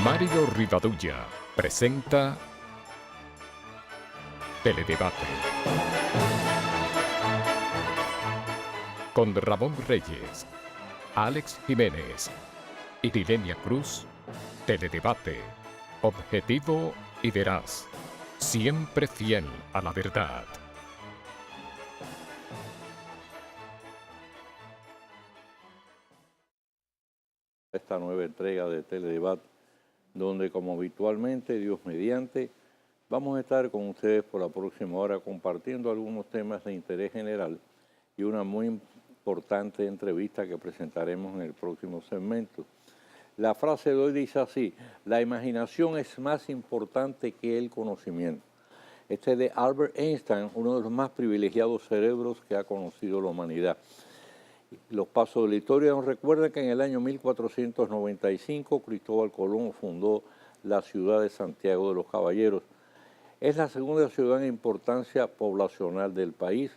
Mario Rivadulla presenta Teledebate con Ramón Reyes, Alex Jiménez y Dilenia Cruz. Teledebate, objetivo y veraz, siempre fiel a la verdad. Esta nueva entrega de Teledebate, donde como habitualmente, Dios mediante, vamos a estar con ustedes por la próxima hora compartiendo algunos temas de interés general y una muy importante entrevista que presentaremos en el próximo segmento. La frase de hoy dice así: la imaginación es más importante que el conocimiento. Este es de Albert Einstein, uno de los más privilegiados cerebros que ha conocido la humanidad. Los pasos de la historia nos recuerdan que en el año 1495 Cristóbal Colón fundó la ciudad de Santiago de los Caballeros. Es la segunda ciudad en importancia poblacional del país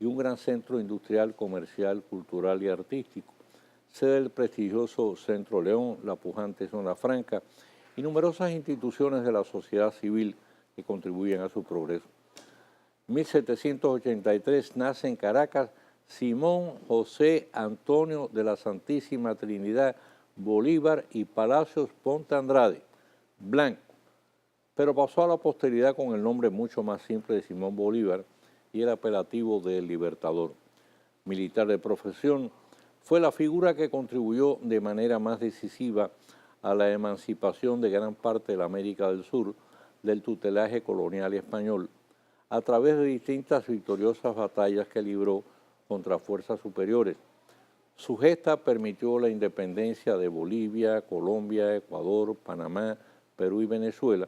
y un gran centro industrial, comercial, cultural y artístico. Sede del prestigioso Centro León, la pujante Zona Franca y numerosas instituciones de la sociedad civil que contribuyen a su progreso. 1783 nace en Caracas Simón José Antonio de la Santísima Trinidad Bolívar y Palacios Ponte Andrade, blanco, pero pasó a la posteridad con el nombre mucho más simple de Simón Bolívar y el apelativo de El Libertador. Militar de profesión, fue la figura que contribuyó de manera más decisiva a la emancipación de gran parte de la América del Sur del tutelaje colonial y español, a través de distintas victoriosas batallas que libró contra fuerzas superiores. Su gesta permitió la independencia de Bolivia, Colombia, Ecuador, Panamá, Perú y Venezuela,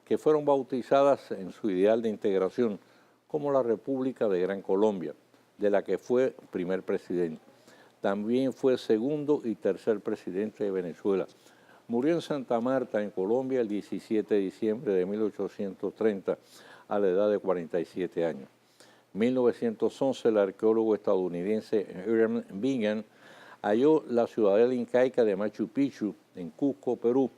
que fueron bautizadas en su ideal de integración como la República de Gran Colombia, de la que fue primer presidente. También fue segundo y tercer presidente de Venezuela. Murió en Santa Marta, en Colombia, el 17 de diciembre de 1830, a la edad de 47 años. En 1911, el arqueólogo estadounidense Hiram Bingham halló la ciudadela incaica de Machu Picchu, en Cusco, Perú.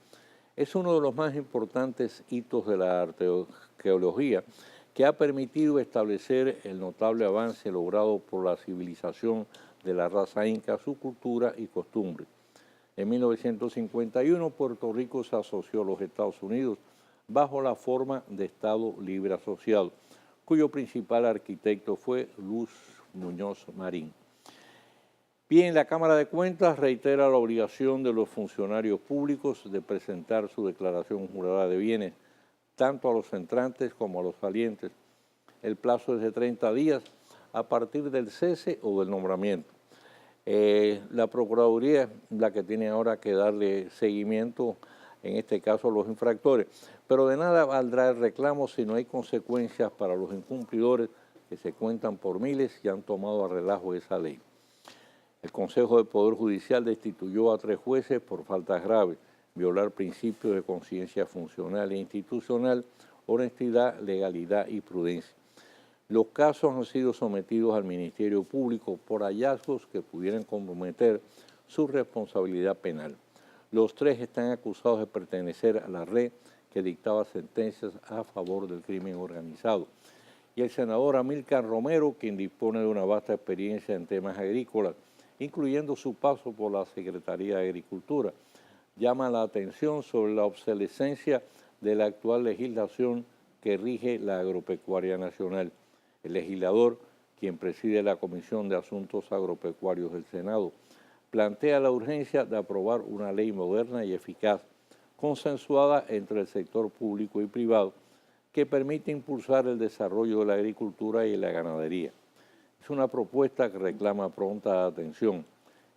Es uno de los más importantes hitos de la arqueología que ha permitido establecer el notable avance logrado por la civilización de la raza inca, su cultura y costumbres. En 1951, Puerto Rico se asoció a los Estados Unidos bajo la forma de Estado Libre Asociado, cuyo principal arquitecto fue Luz Muñoz Marín. Bien, la Cámara de Cuentas reitera la obligación de los funcionarios públicos de presentar su declaración jurada de bienes, tanto a los entrantes como a los salientes. El plazo es de 30 días a partir del cese o del nombramiento. La Procuraduría es la que tiene ahora que darle seguimiento, en este caso a los infractores, pero de nada valdrá el reclamo si no hay consecuencias para los incumplidores que se cuentan por miles y han tomado a relajo esa ley. El Consejo del Poder Judicial destituyó a 3 jueces por faltas graves: violar principios de conciencia funcional e institucional, honestidad, legalidad y prudencia. Los casos han sido sometidos al Ministerio Público por hallazgos que pudieran comprometer su responsabilidad penal. Los 3 están acusados de pertenecer a la red que dictaba sentencias a favor del crimen organizado. Y el senador Amílcar Romero, quien dispone de una vasta experiencia en temas agrícolas, incluyendo su paso por la Secretaría de Agricultura, llama la atención sobre la obsolescencia de la actual legislación que rige la agropecuaria nacional. El legislador, quien preside la Comisión de Asuntos Agropecuarios del Senado, plantea la urgencia de aprobar una ley moderna y eficaz, consensuada entre el sector público y privado, que permite impulsar el desarrollo de la agricultura y la ganadería. Es una propuesta que reclama pronta atención.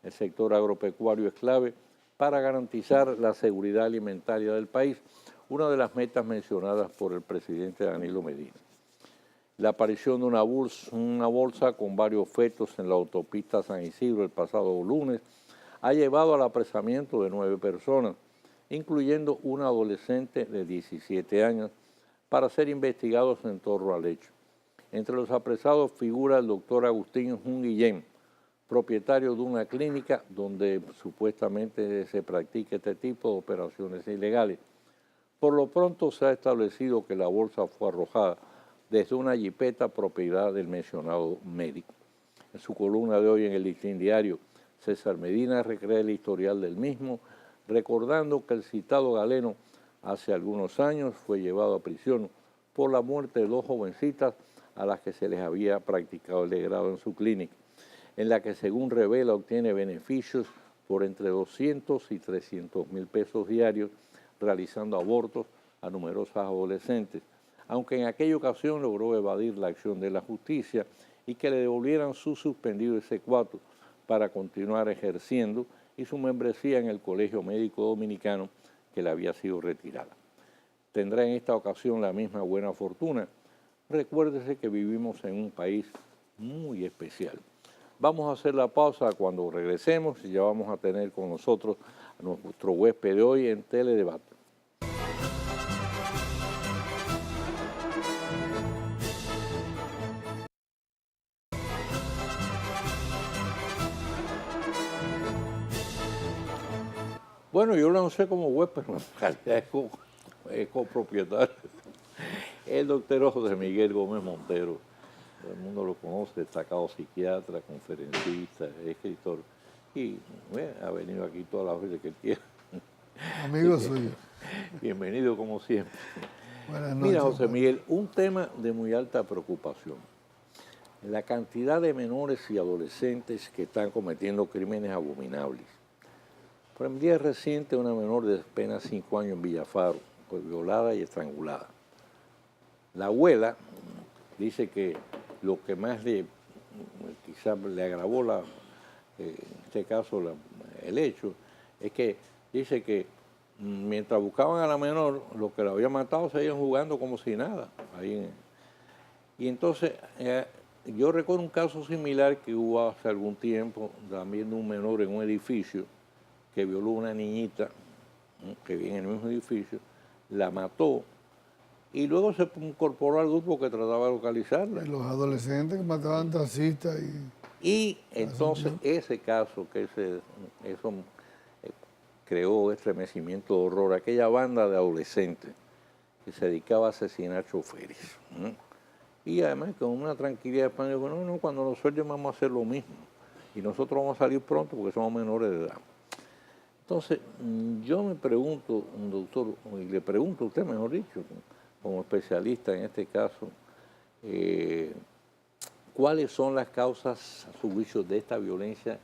El sector agropecuario es clave para garantizar la seguridad alimentaria del país, una de las metas mencionadas por el presidente Danilo Medina. La aparición de una bolsa con varios fetos en la autopista San Isidro el pasado lunes ha llevado al apresamiento de 9 personas, incluyendo una adolescente de 17 años, para ser investigados en torno al hecho. Entre los apresados figura el doctor Agustín Jun Guillén, propietario de una clínica donde supuestamente se practica este tipo de operaciones ilegales. Por lo pronto se ha establecido que la bolsa fue arrojada desde una jipeta propiedad del mencionado médico. En su columna de hoy en el Listín Diario, César Medina recrea el historial del mismo, recordando que el citado galeno hace algunos años fue llevado a prisión por la muerte de 2 jovencitas a las que se les había practicado el degrado en su clínica, en la que según revela obtiene beneficios por entre 200 y 300 mil pesos diarios realizando abortos a numerosas adolescentes, aunque en aquella ocasión logró evadir la acción de la justicia y que le devolvieran su suspendido exequatur para continuar ejerciendo y su membresía en el Colegio Médico Dominicano que le había sido retirada. Tendrá en esta ocasión la misma buena fortuna. Recuérdese que vivimos en un país muy especial. Vamos a hacer la pausa. Cuando regresemos y ya vamos a tener con nosotros a nuestro huésped de hoy en Teledebate. Bueno, yo lo anuncié como huésped, pero en realidad es copropietario. El doctor José Miguel Gómez Montero. Todo el mundo lo conoce, destacado psiquiatra, conferencista, escritor. Y bueno, ha venido aquí todas las veces que él quiera. Amigo suyo. Bienvenido como siempre. Buenas noches. Mira, José Miguel, un tema de muy alta preocupación. La cantidad de menores y adolescentes que están cometiendo crímenes abominables. Por el día reciente, una menor de apenas 5 años en Villafaro fue violada y estrangulada. La abuela dice que lo que más quizás le agravó en este caso el hecho es que dice que mientras buscaban a la menor, los que la habían matado seguían jugando como si nada. Y entonces yo recuerdo un caso similar que hubo hace algún tiempo, también de un menor en un edificio que violó a una niñita que vive en el mismo edificio, la mató y luego se incorporó al grupo que trataba de localizarla. Y los adolescentes que mataban taxistas Y entonces ese caso, que eso creó estremecimiento de horror, aquella banda de adolescentes que se dedicaba a asesinar choferes. Y además con una tranquilidad de dijo, no, cuando nos suelten vamos a hacer lo mismo. Y nosotros vamos a salir pronto porque somos menores de edad. Entonces, yo me pregunto, doctor, y le pregunto a usted, mejor dicho, como especialista en este caso, ¿cuáles son las causas, a su juicio, de esta violencia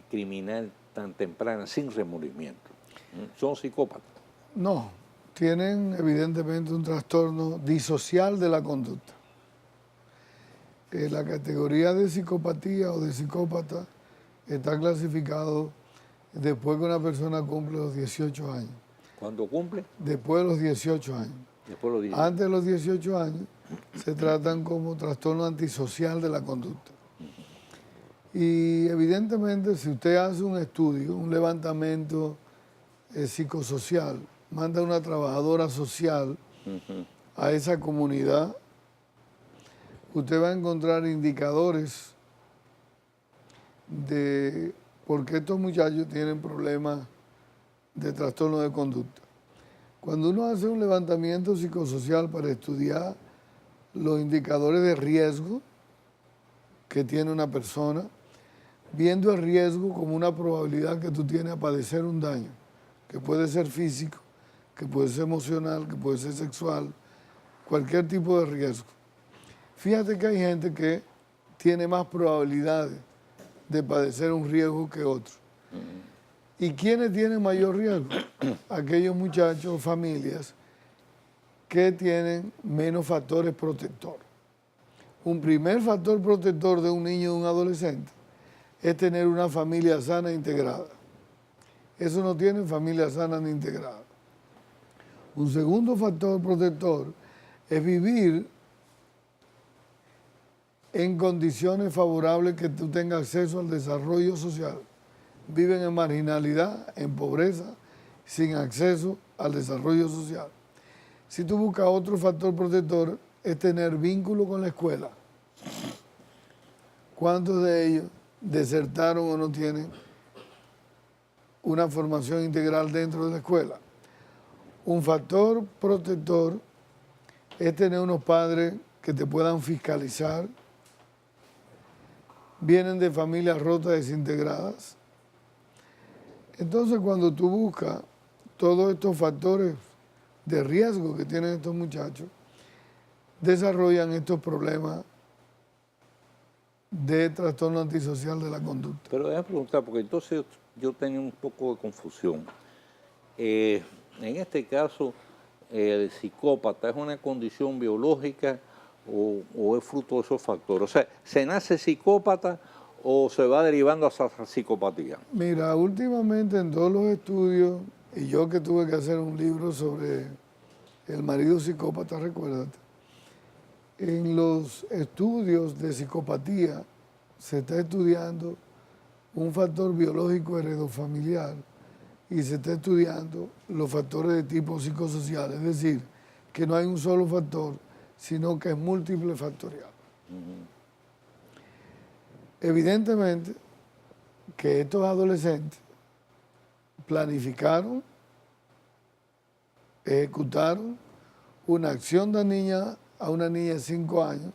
criminal tan temprana, sin remordimiento? ¿Son psicópatas? No, tienen evidentemente un trastorno disocial de la conducta. La categoría de psicopatía o de psicópata está clasificado después que una persona cumple los 18 años. ¿Cuándo cumple? Después de los 18 años. Después de los 18. Antes de los 18 años se tratan como trastorno antisocial de la conducta. Y evidentemente si usted hace un estudio, un levantamiento psicosocial, manda a una trabajadora social a esa comunidad, usted va a encontrar indicadores de por qué estos muchachos tienen problemas de trastorno de conducta. Cuando uno hace un levantamiento psicosocial para estudiar los indicadores de riesgo que tiene una persona, viendo el riesgo como una probabilidad que tú tienes a padecer un daño, que puede ser físico, que puede ser emocional, que puede ser sexual, cualquier tipo de riesgo. Fíjate que hay gente que tiene más probabilidades de padecer un riesgo que otros. ¿Y quiénes tienen mayor riesgo? Aquellos muchachos, familias, que tienen menos factores protectores. Un primer factor protector de un niño o un adolescente es tener una familia sana e integrada. Eso no tiene familia sana ni integrada. Un segundo factor protector es vivir en condiciones favorables que tú tengas acceso al desarrollo social. Viven en marginalidad, en pobreza, sin acceso al desarrollo social. Si tú buscas otro factor protector, es tener vínculo con la escuela. ¿Cuántos de ellos desertaron o no tienen una formación integral dentro de la escuela. Un factor protector es tener unos padres que te puedan fiscalizar, vienen de familias rotas, desintegradas. Entonces, cuando tú buscas todos estos factores de riesgo que tienen estos muchachos, desarrollan estos problemas de trastorno antisocial de la conducta. Pero déjame preguntar, porque entonces yo tenía un poco de confusión. En este caso, el psicópata es una condición biológica o es fruto de esos factores. O sea, ¿se nace psicópata o se va derivando hacia la psicopatía? Mira, últimamente en todos los estudios, y yo que tuve que hacer un libro sobre el marido psicópata, recuérdate, en los estudios de psicopatía se está estudiando un factor biológico heredofamiliar y se está estudiando los factores de tipo psicosocial, es decir, que no hay un solo factor, sino que es múltiple factorial. Evidentemente que estos adolescentes planificaron, ejecutaron una acción de a una niña de 5 años,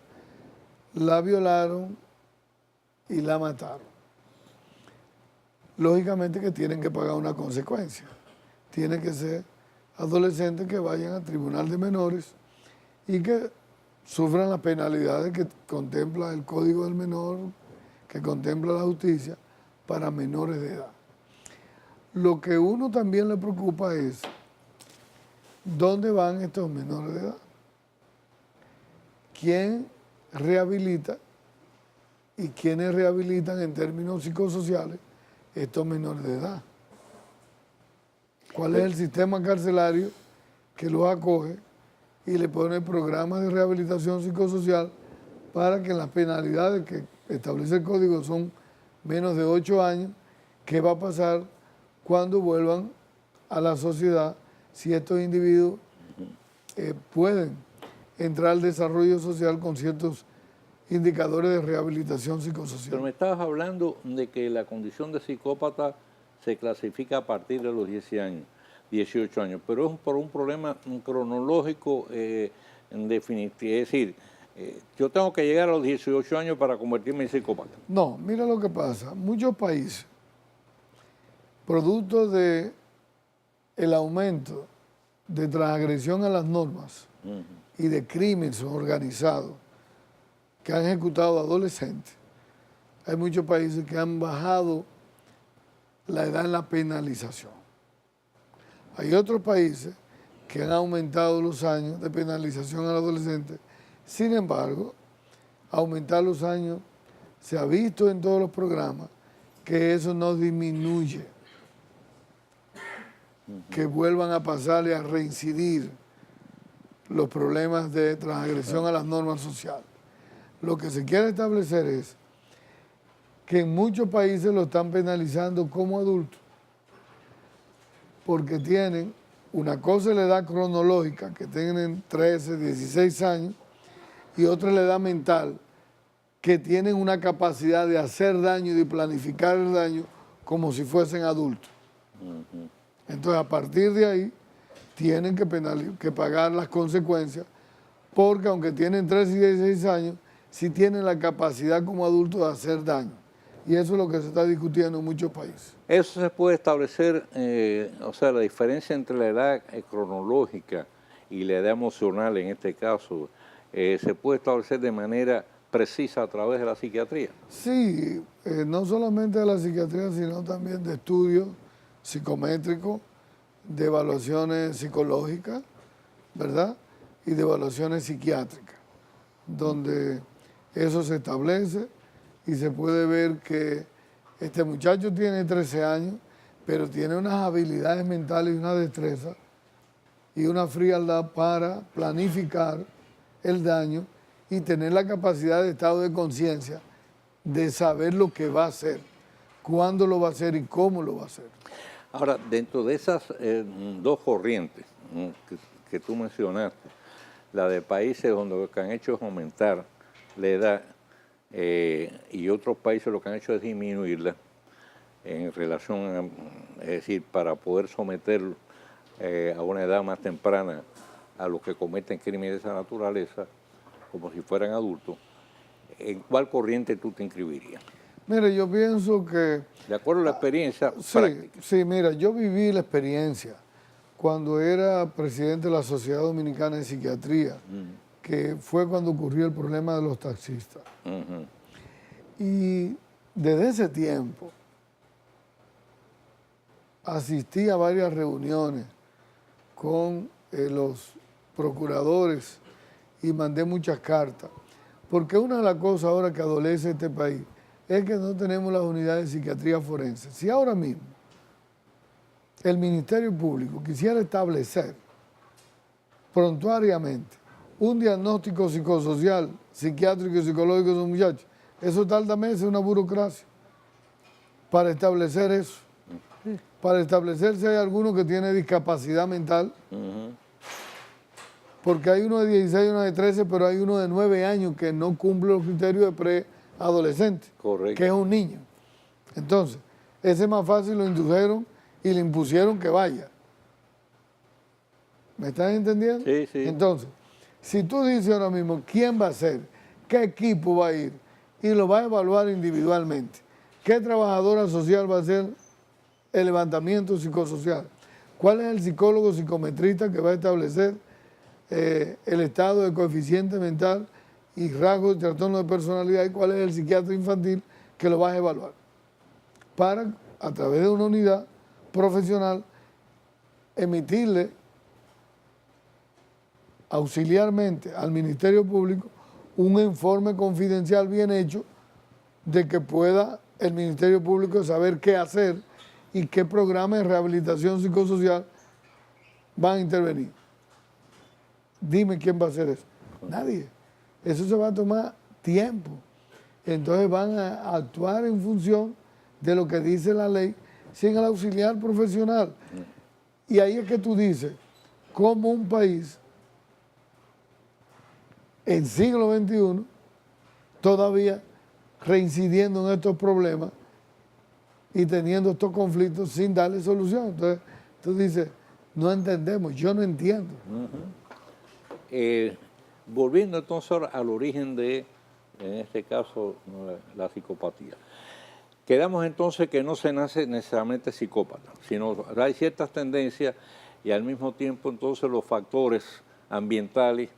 la violaron y la mataron. Lógicamente que tienen que pagar una consecuencia. Tienen que ser adolescentes que vayan al tribunal de menores y que sufran las penalidades que contempla el Código del Menor, que contempla la justicia para menores de edad. Lo que uno también le preocupa es dónde van estos menores de edad, quién rehabilita y quiénes rehabilitan en términos psicosociales estos menores de edad. ¿Cuál es el sistema carcelario que los acoge y le pone programas de rehabilitación psicosocial para que las penalidades que establece el código son menos de 8 años? ¿Qué va a pasar cuando vuelvan a la sociedad si estos individuos pueden entrar al desarrollo social con ciertos indicadores de rehabilitación psicosocial? Pero me estabas hablando de que la condición de psicópata se clasifica a partir de los 18 años, pero es por un problema cronológico en definitiva. Es decir, yo tengo que llegar a los 18 años para convertirme en psicópata. No, mira lo que pasa. Muchos países, producto de el aumento de transgresión a las normas y de crímenes organizados que han ejecutado adolescentes, hay muchos países que han bajado la edad en la penalización. Hay otros países que han aumentado los años de penalización al adolescente. Sin embargo, aumentar los años, se ha visto en todos los programas que eso no disminuye, que vuelvan a pasar y a reincidir los problemas de transgresión a las normas sociales. Lo que se quiere establecer es que en muchos países lo están penalizando como adultos, porque tienen una cosa es la edad cronológica, que tienen 13, 16 años, y otra es la edad mental, que tienen una capacidad de hacer daño y de planificar el daño como si fuesen adultos. Entonces, a partir de ahí, tienen que pagar las consecuencias, porque aunque tienen 13 y 16 años, sí tienen la capacidad como adultos de hacer daño. Y eso es lo que se está discutiendo en muchos países. Eso se puede establecer, o sea, la diferencia entre la edad cronológica y la edad emocional, en este caso, se puede establecer de manera precisa a través de la psiquiatría. Sí, no solamente de la psiquiatría, sino también de estudios psicométricos, de evaluaciones psicológicas, ¿verdad? Y de evaluaciones psiquiátricas, donde eso se establece y se puede ver que este muchacho tiene 13 años, pero tiene unas habilidades mentales y una destreza y una frialdad para planificar el daño y tener la capacidad de estado de conciencia de saber lo que va a hacer, cuándo lo va a hacer y cómo lo va a hacer. Ahora, dentro de esas dos corrientes que tú mencionaste, la de países donde lo que han hecho es aumentar la edad, y otros países lo que han hecho es disminuirla en relación es decir, para poder someter a una edad más temprana a los que cometen crímenes de esa naturaleza, como si fueran adultos. ¿En cuál corriente tú te inscribirías? Mire, yo pienso que... De acuerdo a la experiencia práctica. Sí, mira, yo viví la experiencia cuando era presidente de la Sociedad Dominicana de Psiquiatría, que fue cuando ocurrió el problema de los taxistas. Y desde ese tiempo asistí a varias reuniones con los procuradores y mandé muchas cartas, porque una de las cosas ahora que adolece este país es que no tenemos las unidades de psiquiatría forense. Si ahora mismo el Ministerio Público quisiera establecer prontuariamente un diagnóstico psicosocial, psiquiátrico y psicológico de esos muchachos, eso tarda meses, una burocracia, para establecer eso. Para establecer si hay alguno que tiene discapacidad mental, porque hay uno de 16 y uno de 13, pero hay uno de 9 años que no cumple los criterios de preadolescente, que es un niño. Entonces, ese más fácil lo indujeron y le impusieron que vaya. ¿Me están entendiendo? Sí, sí. Entonces, si tú dices ahora mismo quién va a ser, qué equipo va a ir, y lo va a evaluar individualmente, qué trabajadora social va a hacer el levantamiento psicosocial, cuál es el psicólogo psicometrista que va a establecer el estado de coeficiente mental y rasgos de trastorno de personalidad, y cuál es el psiquiatra infantil que lo va a evaluar, para, a través de una unidad profesional, emitirle auxiliarmente al Ministerio Público un informe confidencial bien hecho de que pueda el Ministerio Público saber qué hacer y qué programas de rehabilitación psicosocial van a intervenir. Dime quién va a hacer eso. Nadie. Eso se va a tomar tiempo. Entonces van a actuar en función de lo que dice la ley sin el auxiliar profesional. Y ahí es que tú dices, como un país en siglo XXI todavía reincidiendo en estos problemas y teniendo estos conflictos sin darle solución. Entonces, tú dices, no entendemos, yo no entiendo. Volviendo entonces al origen de, en este caso, la psicopatía. Quedamos entonces que no se nace necesariamente psicópata, sino hay ciertas tendencias y al mismo tiempo entonces los factores ambientales,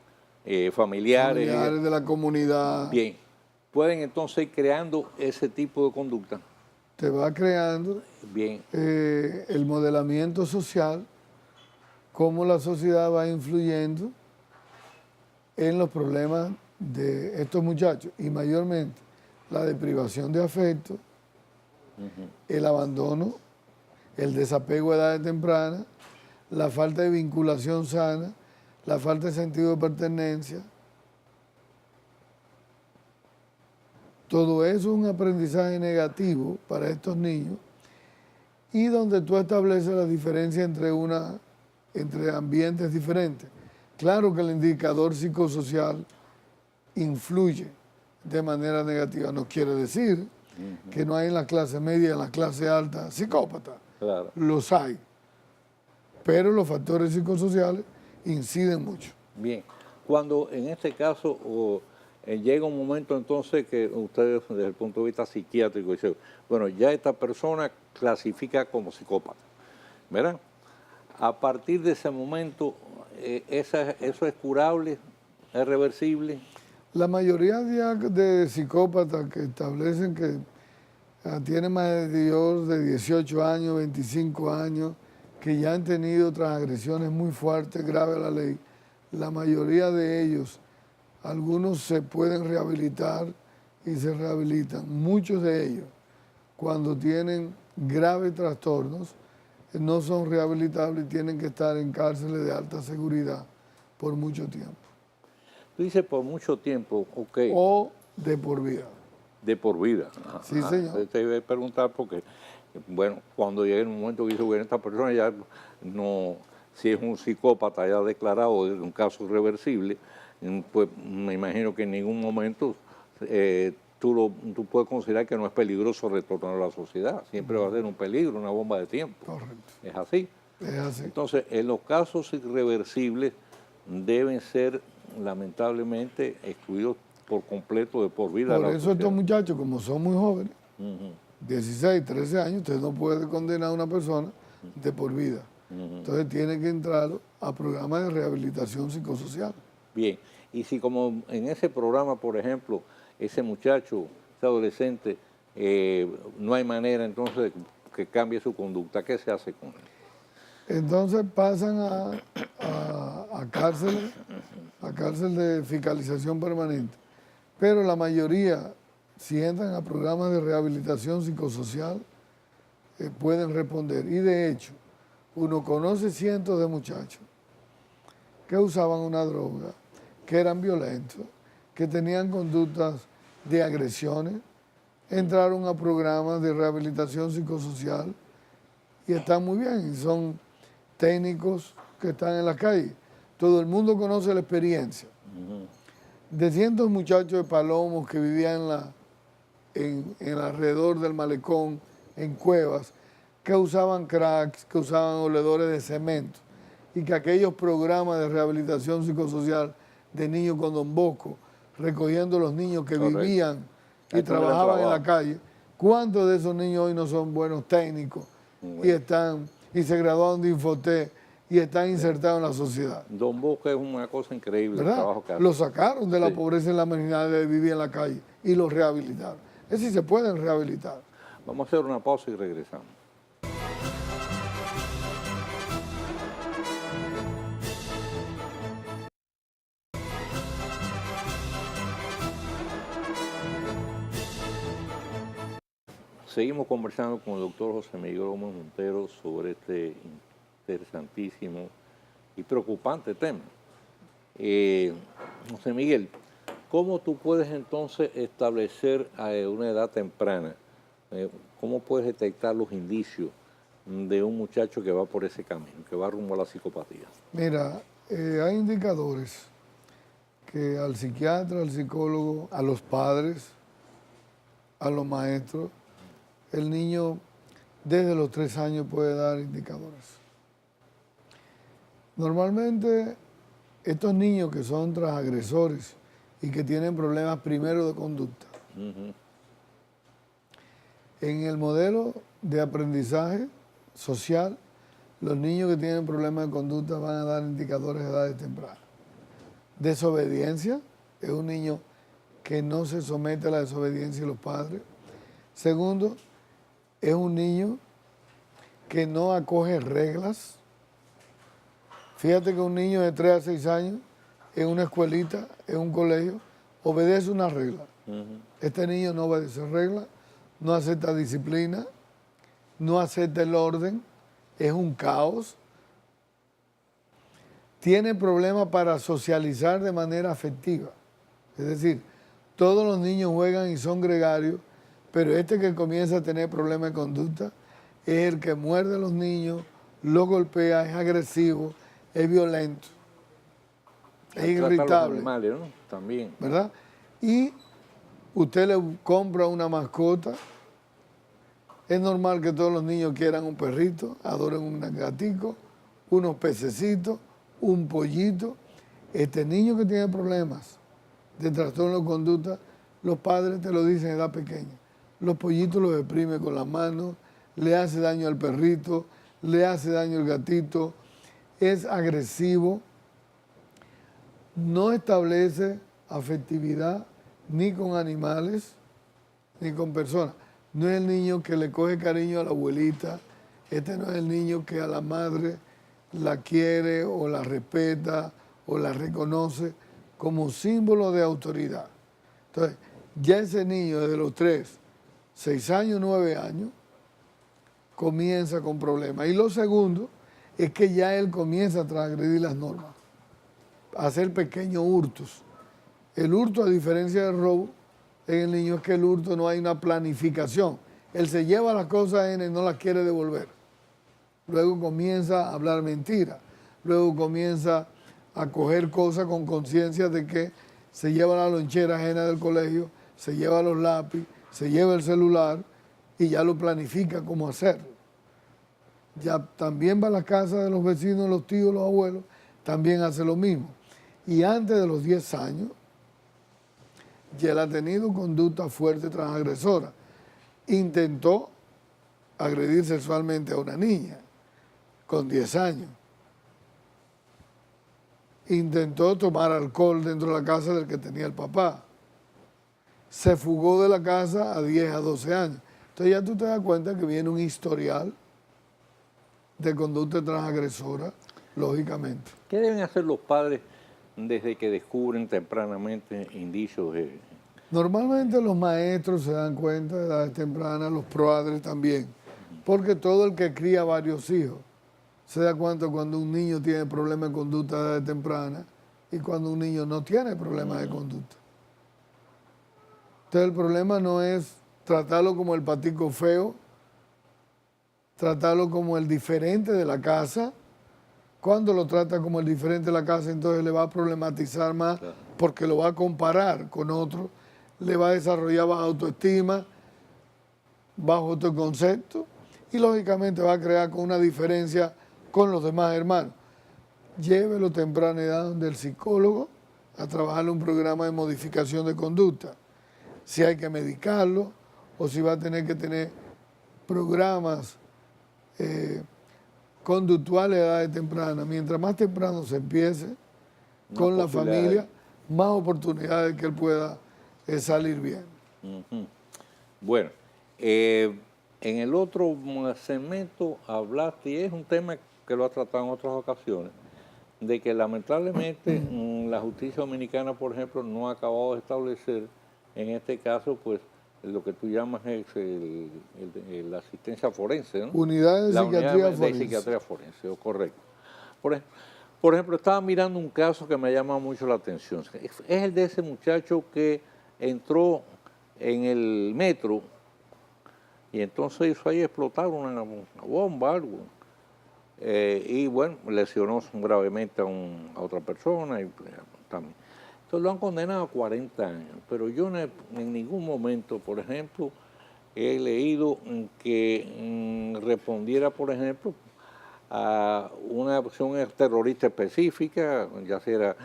familiares de la comunidad. Bien, pueden entonces ir creando ese tipo de conducta. Te va creando Bien. El modelamiento social, cómo la sociedad va influyendo en los problemas de estos muchachos, y mayormente la deprivación de afecto, el abandono, el desapego a edades tempranas, la falta de vinculación sana, la falta de sentido de pertenencia. Todo eso es un aprendizaje negativo para estos niños, y donde tú estableces la diferencia entre ambientes diferentes. Claro que el indicador psicosocial influye de manera negativa. No quiere decir que no hay en la clase media y en la clase alta psicópatas. Claro. Los hay. Pero los factores psicosociales inciden mucho. Bien. Cuando en este caso llega un momento entonces que ustedes desde el punto de vista psiquiátrico dicen, bueno, ya esta persona clasifica como psicópata, ¿verdad? A partir de ese momento, ¿eso es curable? ¿Es reversible? La mayoría de psicópatas que establecen que tienen mayores de 18 años, 25 años, que ya han tenido otras agresiones muy fuertes, graves a la ley, la mayoría de ellos, algunos se pueden rehabilitar y se rehabilitan. Muchos de ellos, cuando tienen graves trastornos, no son rehabilitables y tienen que estar en cárceles de alta seguridad por mucho tiempo. Tú dices por mucho tiempo, ok. O de por vida. De por vida. Sí, señor. Te iba a preguntar porque, bueno, cuando llegue el momento que dice, bueno, esta persona ya no, si es un psicópata ya declarado, es un caso irreversible, pues me imagino que en ningún momento tú puedes considerar que no es peligroso retornar a la sociedad. Siempre va a ser un peligro, una bomba de tiempo. Correcto. Es así. Es así. Entonces, en los casos irreversibles deben ser lamentablemente excluidos por completo de por vida. Por de la eso estos sociedad. muchachos, como son muy jóvenes, Ujú, 16, 13 años, usted no puede condenar a una persona de por vida. ujú. Entonces tiene que entrar a programas de rehabilitación psicosocial. Bien, y si como en ese programa, por ejemplo, ese muchacho, ese adolescente, no hay manera entonces de que cambie su conducta, ¿qué se hace con él? Entonces pasan a cárcel de fiscalización permanente. Pero la mayoría, si entran a programas de rehabilitación psicosocial, pueden responder. Y de hecho, uno conoce cientos de muchachos que usaban una droga, que eran violentos, que tenían conductas de agresiones, entraron a programas de rehabilitación psicosocial y están muy bien, y son técnicos que están en la calle. Todo el mundo conoce la experiencia. De cientos muchachos de Palomos que vivían en el alrededor del malecón, en cuevas, que usaban cracks, que usaban oledores de cemento, y que aquellos programas de rehabilitación psicosocial de niños con Don Bosco, recogiendo los niños que Correcto. vivían y Ahí fue un gran trabajaban en la trabajo. calle, ¿cuántos de esos niños hoy no son buenos técnicos y se graduaron de Infotec y están insertados en la sociedad? Don Bosco es una cosa increíble el ¿Verdad? trabajo que hace. Lo sacaron de la Sí. pobreza y la marginalidad de vivir en la calle y los rehabilitaron. Es decir, se pueden rehabilitar. Vamos a hacer una pausa y regresamos. Seguimos conversando con el doctor José Miguel Gómez Montero sobre este interesantísimo y preocupante tema. José Miguel, ¿cómo tú puedes entonces establecer a una edad temprana, cómo puedes detectar los indicios de un muchacho que va por ese camino, que va rumbo a la psicopatía? Mira, hay indicadores que al psiquiatra, al psicólogo, a los padres, a los maestros, el niño desde los 3 años puede dar indicadores. Normalmente estos niños que son transagresores y que tienen problemas primero de conducta, Ujú. en el modelo de aprendizaje social, los niños que tienen problemas de conducta van a dar indicadores de edades tempranas. Desobediencia, es un niño que no se somete a la desobediencia de los padres. Segundo, es un niño que no acoge reglas. Fíjate que un niño de 3 a 6 años en una escuelita, en un colegio, obedece una regla. Ujú. Este niño no obedece reglas, no acepta disciplina, no acepta el orden, es un caos. Tiene problemas para socializar de manera afectiva. Es decir, todos los niños juegan y son gregarios, pero este que comienza a tener problemas de conducta es el que muerde a los niños, los golpea, es agresivo, es violento, es Trata a los irritable, animales, ¿no? También. ¿verdad? Y usted le compra una mascota. Es normal que todos los niños quieran un perrito, adoren un gatico, unos pececitos, un pollito. Este niño que tiene problemas de trastorno de conducta, los padres te lo dicen en edad pequeña. Los pollitos los exprime con las manos, le hace daño al perrito, le hace daño al gatito, es agresivo, no establece afectividad ni con animales ni con personas. No es el niño que le coge cariño a la abuelita, este no es el niño que a la madre la quiere o la respeta o la reconoce como símbolo de autoridad. Entonces, ya ese niño desde los 3, 6 años, 9 años, comienza con problemas. Y lo segundo es que ya él comienza a transgredir las normas, a hacer pequeños hurtos. El hurto, a diferencia del robo, en el niño es que el hurto no hay una planificación. Él se lleva las cosas y no las quiere devolver. Luego comienza a hablar mentiras. Luego comienza a coger cosas con conciencia de que se lleva la lonchera ajena del colegio, se lleva los lápices, se lleva el celular y ya lo planifica cómo hacerlo. Ya también va a la casa de los vecinos, los tíos, los abuelos, también hace lo mismo. Y antes de los 10 años, ya él ha tenido conducta fuerte transgresora. Intentó agredir sexualmente a una niña con 10 años. Intentó tomar alcohol dentro de la casa del que tenía el papá. Se fugó de la casa a 10 a 12 años. Entonces ya tú te das cuenta que viene un historial de conducta transgresora, lógicamente. ¿Qué deben hacer los padres desde que descubren tempranamente indicios de... Normalmente los maestros se dan cuenta de edades tempranas, los padres también, porque todo el que cría varios hijos se da cuenta cuando un niño tiene problemas de conducta de edad temprana y cuando un niño no tiene problemas de conducta. Entonces el problema no es tratarlo como el patico feo, tratarlo como el diferente de la casa. Cuando lo trata como el diferente de la casa, entonces le va a problematizar más porque lo va a comparar con otro, le va a desarrollar baja autoestima, bajo autoconcepto y lógicamente va a crear con una diferencia con los demás hermanos. Llévelo temprana edad donde el psicólogo a trabajarle un programa de modificación de conducta. Si hay que medicarlo o si va a tener que tener programas conductuales a edades tempranas. Mientras más temprano se empiece con la familia, más oportunidades que él pueda salir bien. Bueno, en el otro segmento hablaste, y es un tema que lo ha tratado en otras ocasiones, de que lamentablemente la justicia dominicana, por ejemplo, no ha acabado de establecer, en este caso, pues, lo que tú llamas es la asistencia forense, ¿no? Unidad de psiquiatría de forense. psiquiatría forense, correcto. Por ejemplo, estaba mirando un caso que me llama mucho la atención. Es el de ese muchacho que entró en el metro y entonces hizo ahí explotar una bomba, algo. Y bueno, lesionó gravemente a otra persona y también. Entonces lo han condenado a 40 años, pero yo en ningún momento, por ejemplo, he leído que respondiera, por ejemplo, a una acción terrorista específica, ya sea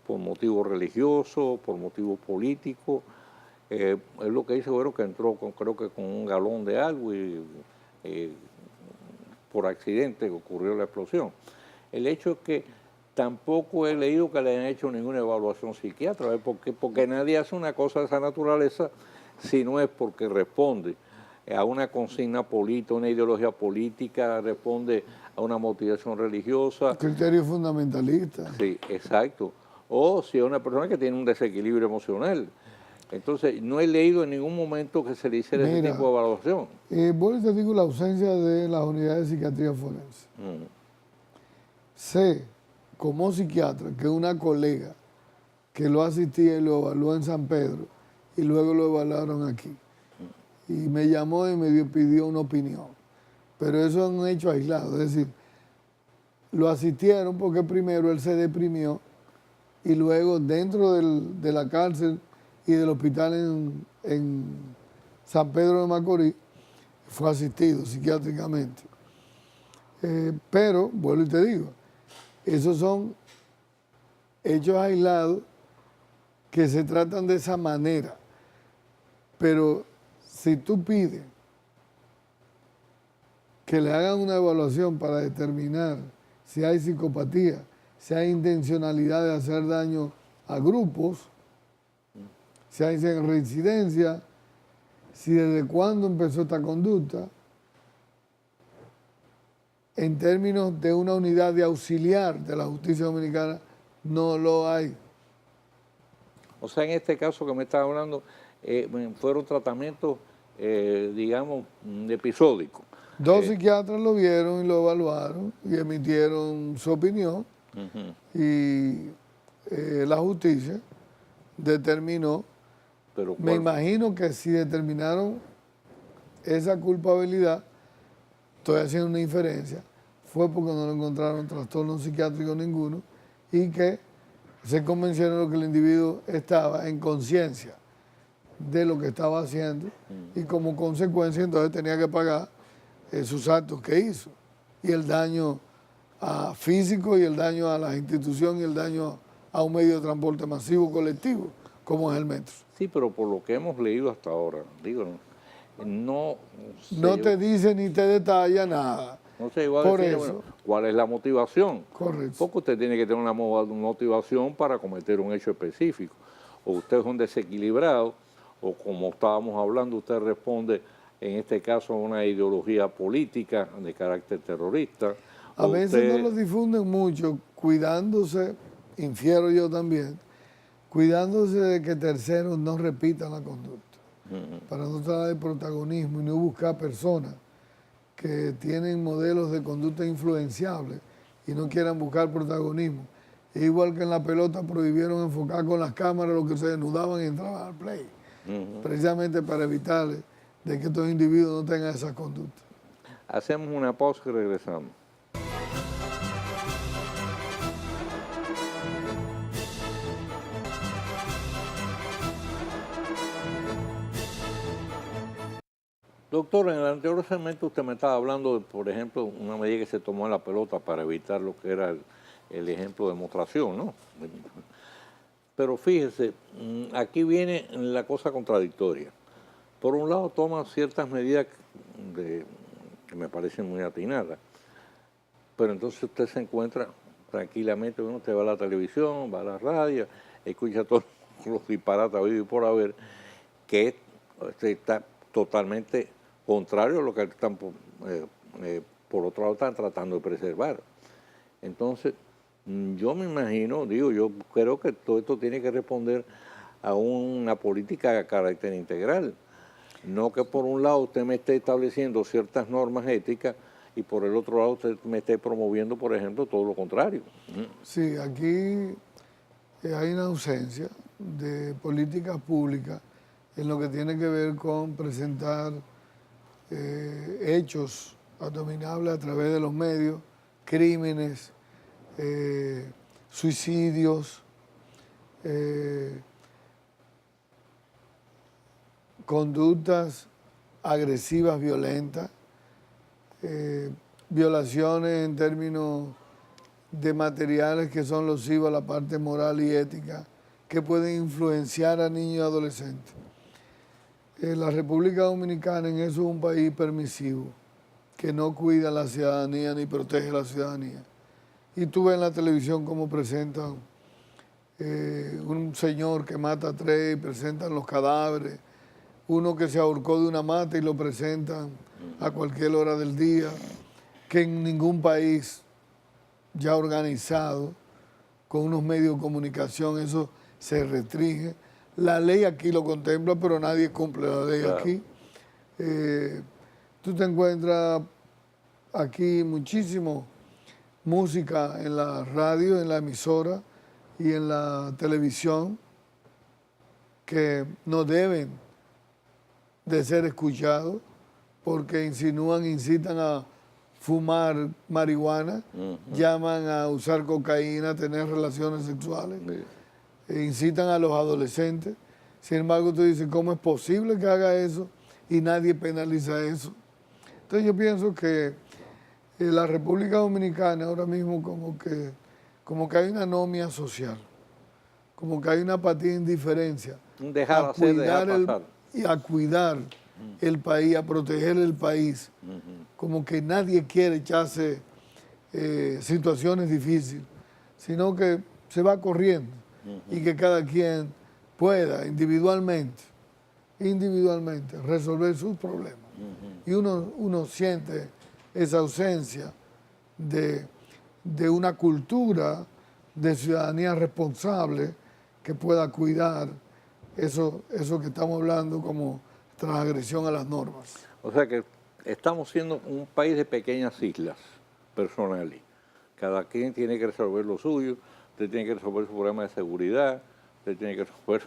por motivos religiosos, por motivos políticos. Es lo que dice, bueno, que entró creo que con un galón de algo y por accidente ocurrió la explosión. El hecho es que tampoco he leído que le hayan hecho ninguna evaluación psiquiátrica, porque nadie hace una cosa de esa naturaleza si no es porque responde a una consigna política, una ideología política, responde a una motivación religiosa. Criterio fundamentalista. Sí, exacto. O si es una persona que tiene un desequilibrio emocional. Entonces, no he leído en ningún momento que se le hiciera ese tipo de evaluación. Bueno, te digo la ausencia de las unidades de psiquiatría forense. Sé, como psiquiatra, que una colega que lo asistía y lo evaluó en San Pedro y luego lo evaluaron aquí. Y me llamó y me pidió una opinión. Pero eso es un hecho aislado, es decir, lo asistieron porque primero él se deprimió y luego dentro de la cárcel y del hospital en San Pedro de Macorís fue asistido psiquiátricamente. Pero, vuelvo y te digo, esos son hechos aislados que se tratan de esa manera. Pero si tú pides que le hagan una evaluación para determinar si hay psicopatía, si hay intencionalidad de hacer daño a grupos, si hay reincidencia, si desde cuándo empezó esta conducta, en términos de una unidad de auxiliar de la justicia dominicana, no lo hay. O sea, en este caso que me estás hablando, fueron tratamientos, digamos, episódicos. Dos psiquiatras lo vieron y lo evaluaron y emitieron su opinión y la justicia determinó. Pero me imagino que si determinaron esa culpabilidad, estoy haciendo una inferencia, fue porque no le encontraron trastorno psiquiátrico ninguno y que se convencieron de que el individuo estaba en conciencia. de lo que estaba haciendo y como consecuencia entonces tenía que pagar sus actos que hizo y el daño físico y el daño a las instituciones y el daño a un medio de transporte masivo colectivo como es el metro. Sí, pero por lo que hemos leído hasta ahora, digo, no No te dice ni te detalla nada. no se iba a Por decir, eso. bueno, cuál es la motivación. Correcto. Tampoco usted tiene que tener una motivación para cometer un hecho específico. O usted es un desequilibrado, o como estábamos hablando, usted responde, en este caso, a una ideología política de carácter terrorista. A veces no lo difunden mucho, cuidándose, infiero yo también, cuidándose de que terceros no repitan la conducta. Para no tratar de protagonismo y no buscar personas que tienen modelos de conducta influenciables y no quieran buscar protagonismo. Es igual que en la pelota prohibieron enfocar con las cámaras los que se desnudaban y entraban al play, precisamente para evitar de que estos individuos no tengan esa conducta. Hacemos una pausa y regresamos. Doctor, en el anterior segmento usted me estaba hablando de, por ejemplo, una medida que se tomó en la pelota para evitar lo que era el ejemplo de demostración, ¿no? Pero fíjese, aquí viene la cosa contradictoria. Por un lado toma ciertas medidas que me parecen muy atinadas, pero entonces usted se encuentra tranquilamente, bueno, usted va a la televisión, va a la radio, escucha todos los disparates habido y por haber, que está totalmente contrario a lo que están, por otro lado, están tratando de preservar. Entonces, yo me imagino, digo, yo creo que todo esto tiene que responder a una política de carácter integral. No que por un lado usted me esté estableciendo ciertas normas éticas y por el otro lado usted me esté promoviendo, por ejemplo, todo lo contrario. Sí, aquí hay una ausencia de políticas públicas en lo que tiene que ver con presentar hechos abominables a través de los medios, crímenes, suicidios, conductas agresivas, violentas, violaciones en términos de materiales que son nocivos a la parte moral y ética, que pueden influenciar a niños y adolescentes. La República Dominicana en eso es un país permisivo, que no cuida la ciudadanía ni protege la ciudadanía. Y tú ves en la televisión cómo presentan un señor que mata a 3 y presentan los cadáveres, uno que se ahorcó de una mata y lo presentan a cualquier hora del día, que en ningún país ya organizado, con unos medios de comunicación, eso se restringe. La ley aquí lo contempla, pero nadie cumple la ley aquí. Tú te encuentras aquí muchísimo música en la radio, en la emisora y en la televisión que no deben de ser escuchados porque insinúan, incitan a fumar marihuana, llaman a usar cocaína, a tener relaciones sexuales, incitan a los adolescentes. Sin embargo, tú dices, ¿cómo es posible que haga eso? Y nadie penaliza eso. Entonces yo pienso que la República Dominicana ahora mismo como que hay una anomia social, como que hay una apatía e indiferencia Dejar hacer, dejar pasar. A cuidar el país, a proteger el país, como que nadie quiere echarse situaciones difíciles, sino que se va corriendo y que cada quien pueda individualmente resolver sus problemas. Y uno siente esa ausencia de una cultura de ciudadanía responsable que pueda cuidar eso que estamos hablando como transgresión a las normas. O sea que estamos siendo un país de pequeñas islas personales. Cada quien tiene que resolver lo suyo, usted tiene que resolver su problema de seguridad, usted tiene que resolver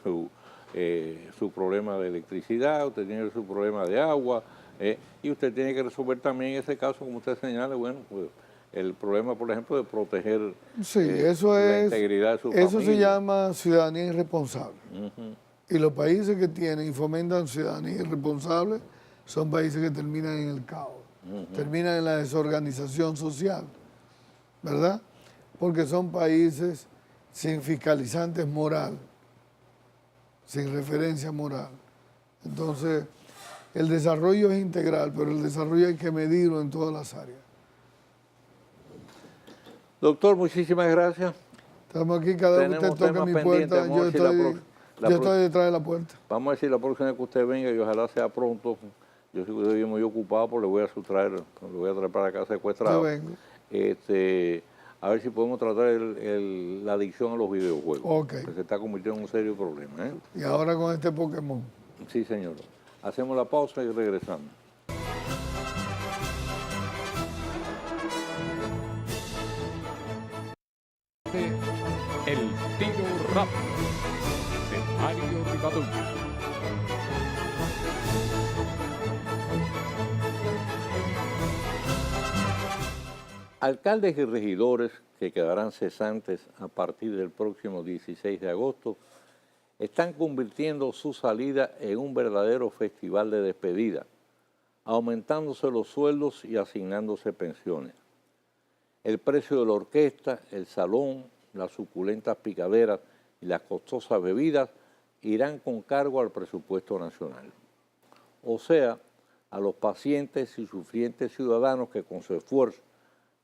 su problema de electricidad, usted tiene su problema de agua, y usted tiene que resolver también en ese caso, como usted señala, bueno, pues el problema, por ejemplo, de proteger eso la es, integridad de su familia. Eso se llama ciudadanía irresponsable. Y los países que tienen y fomentan ciudadanía irresponsable son países que terminan en el caos, terminan en la desorganización social, ¿verdad? Porque son países sin fiscalizantes moral, sin referencia moral. Entonces, el desarrollo es integral, pero el desarrollo hay que medirlo en todas las áreas. Doctor, muchísimas gracias. Estamos aquí, cada vez que usted toca mi puerta, yo estoy detrás de la puerta. Vamos a decir la próxima vez que usted venga y ojalá sea pronto. Yo sé que usted vive muy ocupado, porque le voy a traer para acá secuestrado. Yo vengo. A ver si podemos tratar la adicción a los videojuegos. Ok. Que se está convirtiendo en un serio problema. Y ahora con este Pokémon. Sí, señor. Hacemos la pausa y regresamos. El tiro rápido de Mario Rivadavia. Alcaldes y regidores que quedarán cesantes a partir del próximo 16 de agosto están convirtiendo su salida en un verdadero festival de despedida, aumentándose los sueldos y asignándose pensiones. El precio de la orquesta, el salón, las suculentas picaderas y las costosas bebidas irán con cargo al presupuesto nacional. O sea, a los pacientes y sufrientes ciudadanos que con su esfuerzo,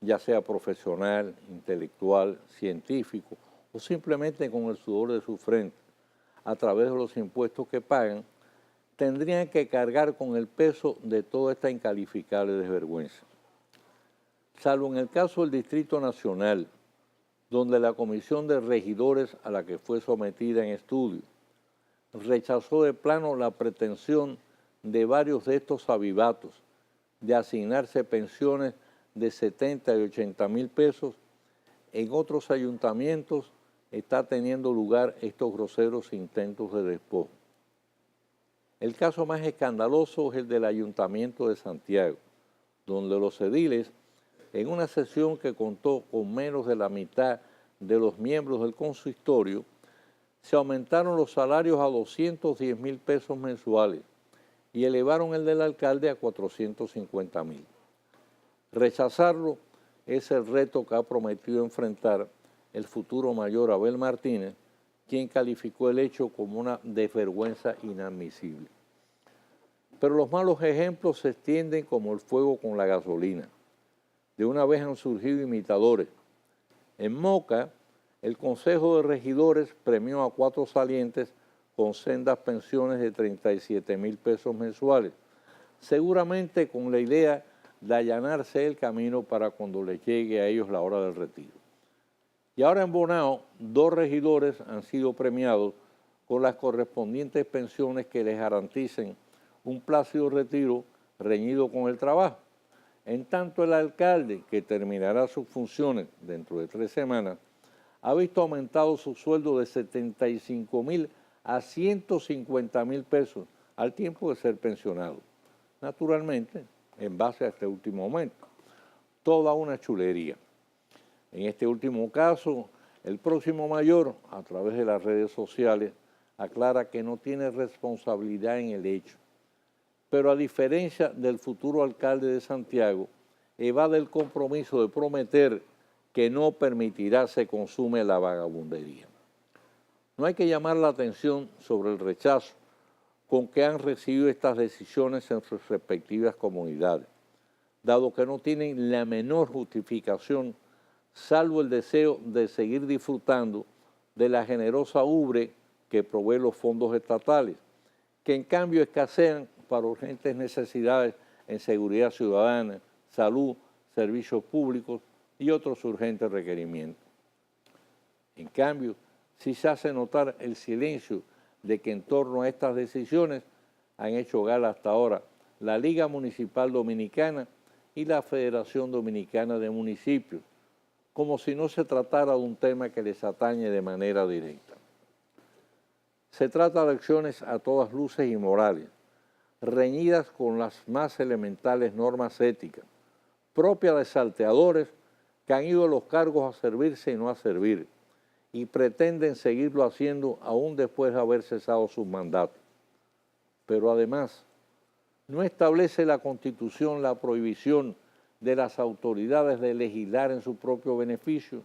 ya sea profesional, intelectual, científico o simplemente con el sudor de su frente, a través de los impuestos que pagan, tendrían que cargar con el peso de toda esta incalificable desvergüenza. Salvo en el caso del Distrito Nacional, donde la comisión de regidores a la que fue sometida en estudio rechazó de plano la pretensión de varios de estos avivatos de asignarse pensiones de 70 y 80 mil pesos, en otros ayuntamientos está teniendo lugar estos groseros intentos de despojo. El caso más escandaloso es el del Ayuntamiento de Santiago, donde los ediles, en una sesión que contó con menos de la mitad de los miembros del consistorio, se aumentaron los salarios a 210 mil pesos mensuales y elevaron el del alcalde a 450 mil. Rechazarlo es el reto que ha prometido enfrentar el futuro mayor Abel Martínez, quien calificó el hecho como una desvergüenza inadmisible. Pero los malos ejemplos se extienden como el fuego con la gasolina. De una vez han surgido imitadores. En Moca, el Consejo de Regidores premió a 4 salientes con sendas pensiones de 37 mil pesos mensuales, seguramente con la idea de allanarse el camino para cuando les llegue a ellos la hora del retiro. Y ahora en Bonao, 2 regidores han sido premiados con las correspondientes pensiones que les garanticen un plácido retiro reñido con el trabajo. En tanto, el alcalde, que terminará sus funciones dentro de 3 semanas, ha visto aumentado su sueldo de 75 mil a 150 mil pesos al tiempo de ser pensionado. Naturalmente, en base a este último aumento. Toda una chulería. En este último caso, el próximo mayor, a través de las redes sociales, aclara que no tiene responsabilidad en el hecho. Pero a diferencia del futuro alcalde de Santiago, evade el compromiso de prometer que no permitirá se consume la vagabundería. No hay que llamar la atención sobre el rechazo con que han recibido estas decisiones en sus respectivas comunidades, dado que no tienen la menor justificación, salvo el deseo de seguir disfrutando de la generosa ubre que provee los fondos estatales, que en cambio escasean para urgentes necesidades en seguridad ciudadana, salud, servicios públicos y otros urgentes requerimientos. En cambio, sí se hace notar el silencio de que en torno a estas decisiones han hecho gala hasta ahora la Liga Municipal Dominicana y la Federación Dominicana de Municipios, como si no se tratara de un tema que les atañe de manera directa. Se trata de acciones a todas luces inmorales, reñidas con las más elementales normas éticas, propias de salteadores que han ido a los cargos a servirse y no a servir, y pretenden seguirlo haciendo aún después de haber cesado sus mandatos. Pero además, no establece la Constitución la prohibición de las autoridades de legislar en su propio beneficio.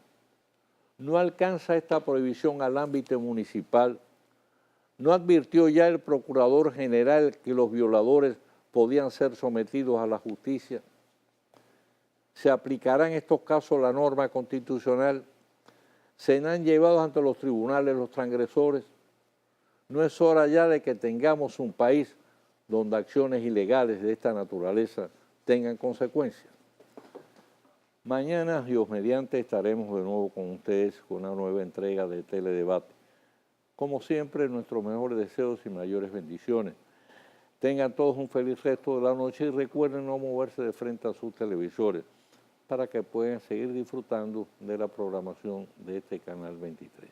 No alcanza esta prohibición al ámbito municipal. ¿No advirtió ya el Procurador General que los violadores podían ser sometidos a la justicia? ¿Se aplicará en estos casos la norma constitucional? ¿Serán llevados ante los tribunales los transgresores? ¿No es hora ya de que tengamos un país donde acciones ilegales de esta naturaleza tengan consecuencias? Mañana, Dios mediante, estaremos de nuevo con ustedes con una nueva entrega de Teledebate. Como siempre, nuestros mejores deseos y mayores bendiciones. Tengan todos un feliz resto de la noche y recuerden no moverse de frente a sus televisores para que puedan seguir disfrutando de la programación de este Canal 23.